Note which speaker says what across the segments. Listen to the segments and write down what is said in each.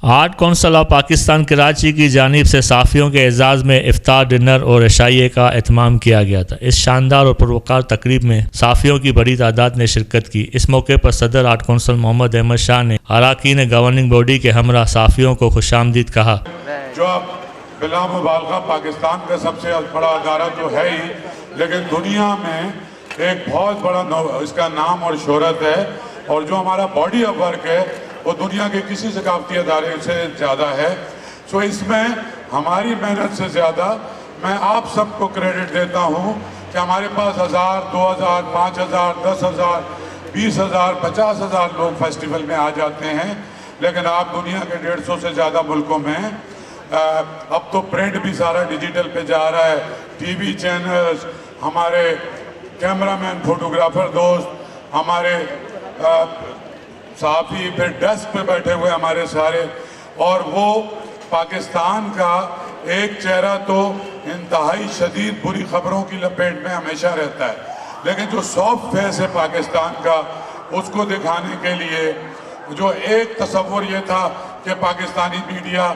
Speaker 1: Art council of Pakistan Karachi کی جانب سے صحافیوں کے اعزاز میں افطار ڈنر اور عشائیے کا اہتمام کیا گیا تھا۔ اس شاندار اور پروقار تقریب میں صحافیوں کی بڑی تعداد نے شرکت کی۔ اس موقع پر صدر آرٹ کونسل محمد احمد شاہ نے اراکین گورننگ باڈی کے ہمراہ صحافیوں کو خوش آمدید کہا۔
Speaker 2: جو اب بلا مبالغہ پاکستان کا سب سے بڑا ادارہ تو ہے ہی، لیکن دنیا میں ایک بہت بڑا اس کا نام اور شہرت ہے، اور جو ہمارا باڈی آف ورک ہے وہ دنیا کے کسی ثقافتی ادارے سے زیادہ ہے۔ سو اس میں ہماری محنت سے زیادہ میں آپ سب کو کریڈٹ دیتا ہوں کہ ہمارے پاس 1000، 2000، 5000، 10000، 20000، 50000 لوگ فیسٹیول میں آ جاتے ہیں، لیکن آپ دنیا کے 150 سے زیادہ ملکوں میں اب تو پرنٹ بھی سارا ڈیجیٹل پہ جا رہا ہے، ٹی وی چینلز، ہمارے کیمرہ مین، فوٹوگرافر دوست، ہمارے صحافی، پھر ڈیسک پہ بیٹھے ہوئے ہمارے سارے، اور وہ پاکستان کا ایک چہرہ تو انتہائی شدید بری خبروں کی لپیٹ میں ہمیشہ رہتا ہے، لیکن جو سافٹ فیس ہے پاکستان کا، اس کو دکھانے کے لیے جو ایک تصور یہ تھا کہ پاکستانی میڈیا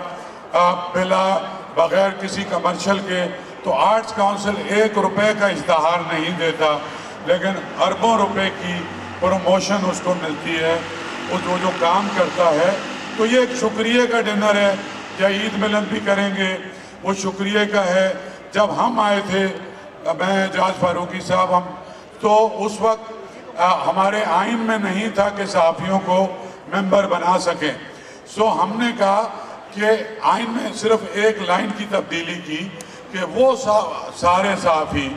Speaker 2: بغیر کسی کمرشل کے تو آرٹس کونسل 1 روپے کا اشتہار نہیں دیتا، لیکن اربوں روپے کی پروموشن اس کو ملتی ہے، وہ جو کام کرتا ہے۔ تو یہ ایک شکریہ کا ڈنر ہے، یا عید ملن بھی کریں گے، وہ شکریہ کا ہے۔ جب ہم آئے تھے، میں جاج فاروقی صاحب، تو اس وقت ہمارے آئین میں نہیں تھا کہ صحافیوں کو ممبر بنا سکیں، سو ہم نے کہا کہ آئین میں صرف ایک لائن کی تبدیلی کی کہ وہ سارے صحافی،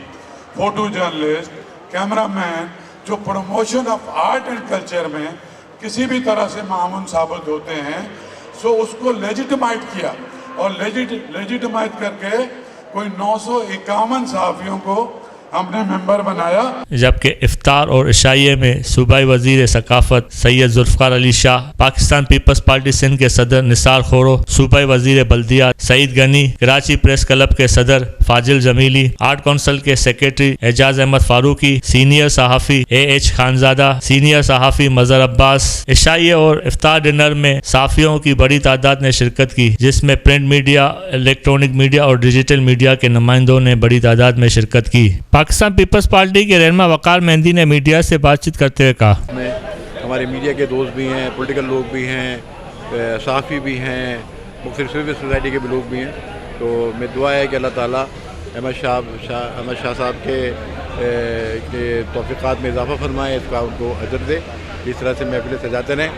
Speaker 2: فوٹو جرنلسٹ، کیمرہ مین جو promotion of art and culture میں کسی بھی طرح سے معاون ثابت ہوتے ہیں، سو اس کو لیجیٹمائٹ کیا، اور لیجیٹمائٹ کر کے کوئی 951 صحافیوں کو ہم نے ممبر بنایا۔
Speaker 1: جبکہ افطار اور عشائیے میں صوبائی وزیر ثقافت سید ذوالفقار علی شاہ، پاکستان پیپلز پارٹی سندھ کے صدر نثار خورو، صوبائی وزیر بلدیات سعید غنی، کراچی پریس کلب کے صدر فاضل جمیلی، آرٹ کونسل کے سیکریٹری اعجاز احمد فاروقی، سینئر صحافی AH خانزادہ، سینئر صحافی مظہر عباس۔ عشائیے اور افطار ڈنر میں صحافیوں کی بڑی تعداد نے شرکت کی، جس میں پرنٹ میڈیا، الیکٹرونک میڈیا اور ڈیجیٹل میڈیا کے نمائندوں نے بڑی تعداد میں شرکت کی۔ پاکستان پیپلز پارٹی کے رہنما وقار مہندی نے میڈیا سے بات چیت کرتے ہوئے کہا،
Speaker 3: ہمارے میڈیا کے دوست بھی ہیں، پولیٹیکل لوگ بھی ہیں، صحافی بھی ہیں، مختلف سول سوسائٹی کے بھی لوگ بھی ہیں، تو میں دعا ہے کہ اللہ تعالیٰ احمد شاہ صاحب کے توفیقات میں اضافہ فرمائے، اس کا ان کو اجر دے، اس طرح سے محفلیں سجاتے رہیں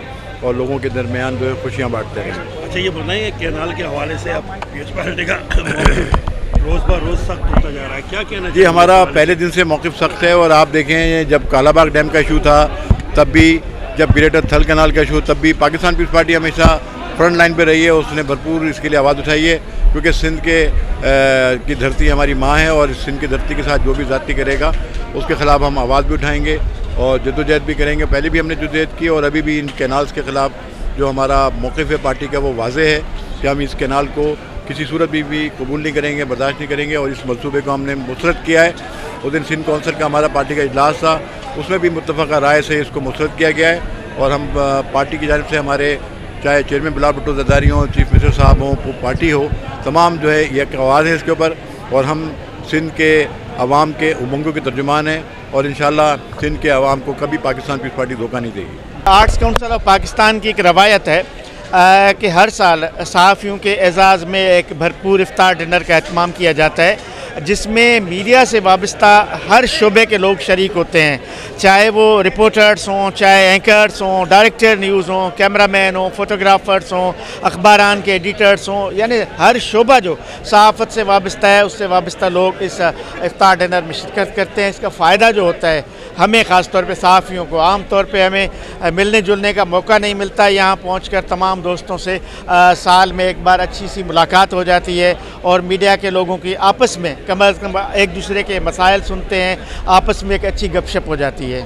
Speaker 3: اور لوگوں کے درمیان جو ہے خوشیاں بانٹتے رہیں۔
Speaker 4: اچھا، یہ بتائیں کہ کینال کے حوالے سے اب میونسپلٹی کا روز بہ روز سخت ہوتا جا رہا ہے، کیا کہنا
Speaker 3: جی؟ ہمارا پہلے دن سے موقف سخت ہے، اور آپ دیکھیں جب کالا باغ ڈیم کا ایشو تھا تب بھی، جب گریٹر تھل کینال کا ایشو تب بھی، پاکستان پیپلز پارٹی ہمیشہ فرنٹ لائن پہ رہی ہے، اس نے بھرپور اس کے لیے آواز اٹھائی ہے، کیونکہ سندھ کی دھرتی ہماری ماں ہے، اور سندھ کی دھرتی کے ساتھ جو بھی زیادتی کرے گا اس کے خلاف ہم آواز بھی اٹھائیں گے اور جدوجہد بھی کریں گے۔ پہلے بھی ہم نے جدوجہد کی، اور ابھی بھی ان کینالز کے خلاف جو ہمارا موقف ہے پارٹی کا وہ واضح ہے کہ ہم اس کینال کو کسی صورت بھی قبول نہیں کریں گے، برداشت نہیں کریں گے، اور اس منصوبے کو ہم نے مسرت کیا ہے۔ اس دن سندھ کونسل کا ہمارا پارٹی کا اجلاس تھا، اس میں بھی متفقہ رائے سے اس کو مسرت کیا گیا ہے، اور ہم پارٹی کی جانب سے ہمارے چاہے چیئرمین بلال بھٹو زرداری ہوں، چیف منسٹر صاحب ہوں، پارٹی ہو، تمام جو ہے یہ آواز ہے اس کے اوپر، اور ہم سندھ کے عوام کے امنگوں کے ترجمان ہیں، اور انشاءاللہ سندھ کے عوام کو کبھی پاکستان پیپلز پارٹی دھوکہ نہیں دے گی۔
Speaker 5: آرٹس کونسل آف پاکستان کی ایک روایت ہے کہ ہر سال صحافیوں کے اعزاز میں ایک بھرپور افطار ڈنر کا اہتمام کیا جاتا ہے، جس میں میڈیا سے وابستہ ہر شعبے کے لوگ شریک ہوتے ہیں، چاہے وہ رپورٹرز ہوں، چاہے اینکرز ہوں، ڈائریکٹر نیوز ہوں، کیمرہ مین ہوں، فوٹوگرافرز ہوں، اخباران کے ایڈیٹرز ہوں، یعنی ہر شعبہ جو صحافت سے وابستہ ہے اس سے وابستہ لوگ اس افطار ڈنر میں شرکت کرتے ہیں۔ اس کا فائدہ جو ہوتا ہے ہمیں، خاص طور پہ صحافیوں کو، عام طور پہ ہمیں ملنے جلنے کا موقع نہیں ملتا، یہاں پہنچ کر تمام دوستوں سے سال میں ایک بار اچھی سی ملاقات ہو جاتی ہے، اور میڈیا کے لوگوں کی آپس میں کم از کم ایک دوسرے کے مسائل سنتے ہیں، آپس میں ایک اچھی گپ شپ ہو جاتی ہے۔